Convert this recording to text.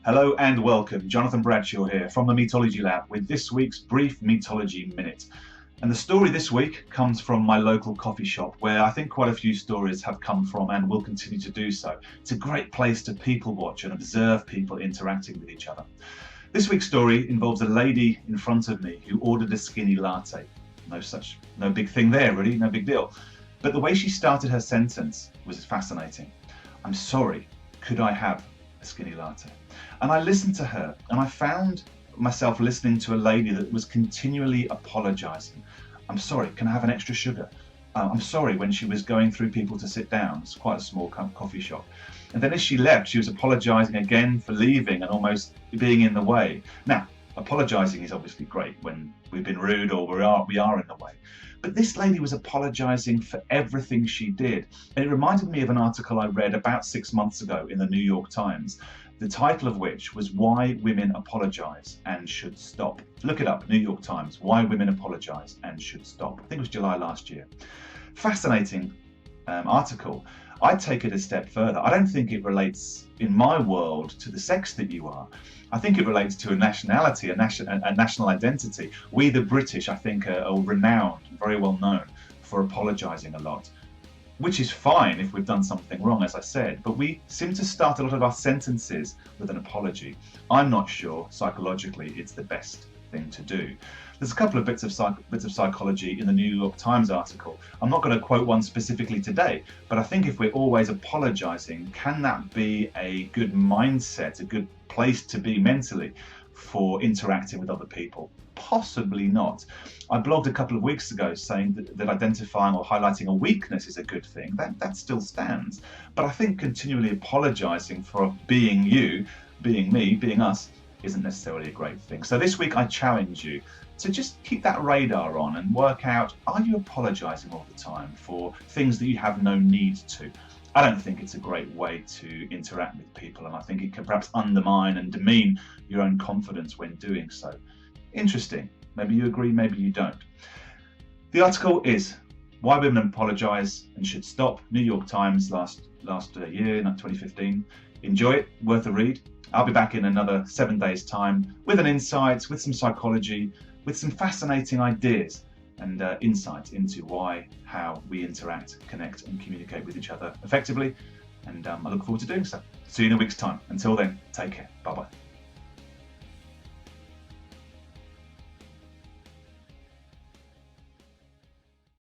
Hello and welcome. Jonathan Bradshaw here from the Metology Lab with this week's Brief Metology Minute. And the story this week comes from my local coffee shop, where I think quite a few stories have come from and will continue to do so. It's a great place to people watch and observe people interacting with each other. This week's story involves a lady in front of me who ordered a skinny latte. No big thing there really, no big deal. But the way she started her sentence was fascinating. "I'm sorry, could I have a skinny latte?" And I listened to her and I found myself listening to a lady that was continually apologising. "I'm sorry, can I have an extra sugar?" "I'm sorry," when she was going through people to sit down. It's quite a small coffee shop. And then as she left, she was apologising again for leaving and almost being in the way. Now, apologising is obviously great when we've been rude or we are in the way. But this lady was apologising for everything she did. And it reminded me of an article I read about 6 months ago in the New York Times, the title of which was "Why Women Apologise and Should Stop." Look it up, New York Times, "Why Women Apologise and Should Stop." I think it was July last year. Fascinating article. I'd take it a step further. I don't think it relates in my world to the sex that you are. I think it relates to a nationality, a national identity. We, the British, I think are renowned, very well known for apologising a lot, which is fine if we've done something wrong, as I said, but we seem to start a lot of our sentences with an apology. I'm not sure psychologically it's the best thing to do. There's a couple of bits of psychology in the New York Times article. I'm not going to quote one specifically today, but I think if we're always apologising, can that be a good mindset, a good place to be mentally for interacting with other people? Possibly not. I blogged a couple of weeks ago saying that identifying or highlighting a weakness is a good thing. That still stands. But I think continually apologising for being you, being me, being us, isn't necessarily a great thing. So this week I challenge you to just keep that radar on and work out, are you apologising all the time for things that you have no need to? I don't think it's a great way to interact with people, and I think it can perhaps undermine and demean your own confidence when doing so. Interesting. Maybe you agree, maybe you don't. The article is "Why Women Apologise and Should Stop," New York Times last year, 2015. Enjoy it, worth a read. I'll be back in another 7 days' time with an insight, with some psychology, with some fascinating ideas and insight into why, how we interact, connect and communicate with each other effectively. And I look forward to doing so. See you in a week's time. Until then, take care. Bye-bye.